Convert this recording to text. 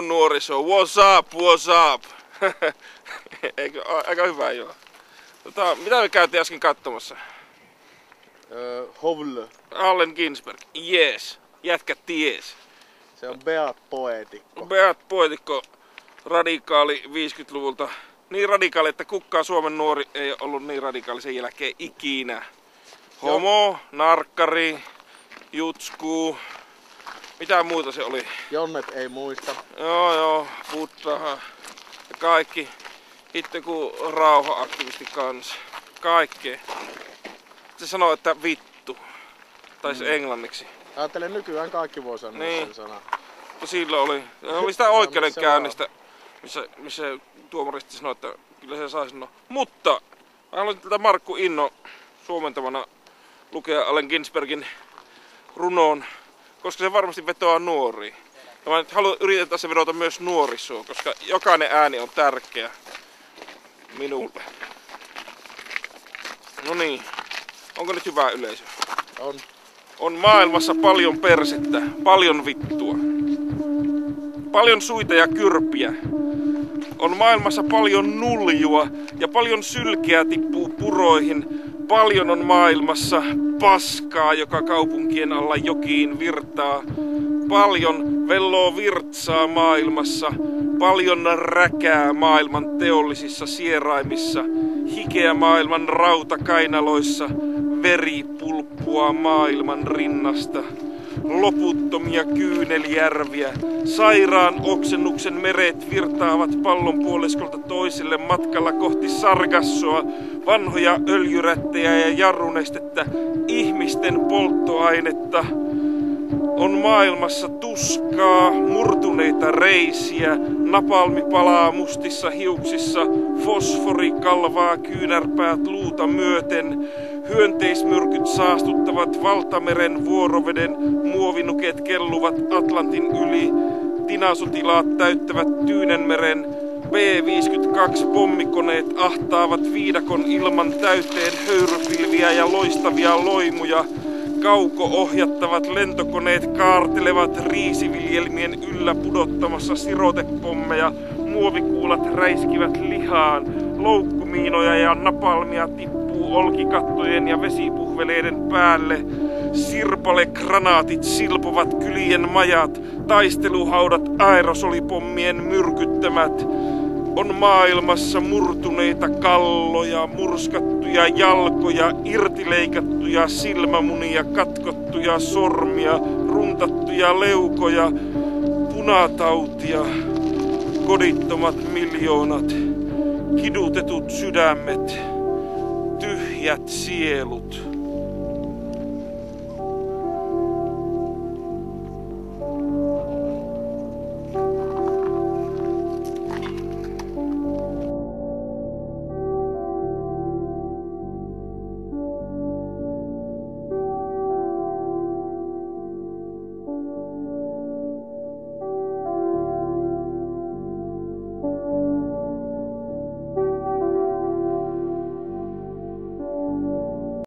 Hello nuoriso, what's up, what's up? Aika hyvä joo. Mitä me käytiin äsken katsomassa? Hovle. Allen Ginsberg, yes. Jätkä ties. Se on Beat Poetikko. Beat Poetikko, radikaali 50-luvulta. Niin radikaali, että kukaan Suomen nuori ei ollut niin radikaali sen jälkeen ikinä. Homo, narkkari, jutsku, mitä muuta se oli? Jonnet ei muista. Joo, Buddha ja kaikki. Itse kun rauha-aktivisti kanssa. Kaikkea. Se sanoo, että vittu. Tai se englanniksi. Ajattelen nykyään kaikki voi sanoa niin. sen sanan. Silloin oli sitä oikeudenkäynnistä, missä tuomaristi sanoi, että kyllä se saa sanoa. Mutta mä haluan tältä Markku Inno suomentavana lukea Allen Ginsbergin runoon, koska se varmasti vetoaa nuoriin. Ja mä haluan yrittää se vedota myös nuorisoon, koska jokainen ääni on tärkeä minulle. No niin, onko nyt hyvää yleisö? On. On maailmassa paljon persettä, paljon vittua. Paljon suita ja kyrpiä. On maailmassa paljon nuljua ja paljon sylkeä tippuu puroihin. Paljon on maailmassa paskaa, joka kaupunkien alla jokiin virtaa. Paljon velloo virtsaa maailmassa. Paljon räkää maailman teollisissa sieraimissa. Hikeä maailman rautakainaloissa. Veri pulppua maailman rinnasta. Loputtomia kyynelijärviä. Sairaan oksennuksen meret virtaavat pallonpuoliskolta toiselle matkalla kohti Sargassoa. Vanhoja öljyrättejä ja jarrunestettä, ihmisten polttoainetta. On maailmassa tuskaa, murtuneita reisiä, napalmi palaa mustissa hiuksissa, fosfori kalvaa kyynärpäät luuta myöten, hyönteismyrkyt saastuttavat valtameren vuoroveden, muovinuket kelluvat Atlantin yli, tinasotilaat täyttävät Tyynenmeren, B-52-pommikoneet ahtaavat viidakon ilman täyteen höyrypilviä ja loistavia loimuja. Kauko-ohjattavat lentokoneet kaartelevat riisiviljelmien yllä pudottamassa sirotepommeja. Muovikuulat räiskivät lihaan. Loukkumiinoja ja napalmia tippuu olkikattojen ja vesipuhveleiden päälle. Sirpale-granaatit silpovat kylien majat. Taisteluhaudat aerosolipommien myrkyttämät. On maailmassa murtuneita kalloja, murskattuja jalkoja, irtileikattuja silmämunia, katkottuja sormia, runtattuja leukoja, punatautia, kodittomat miljoonat, kidutetut sydämet, tyhjät sielut.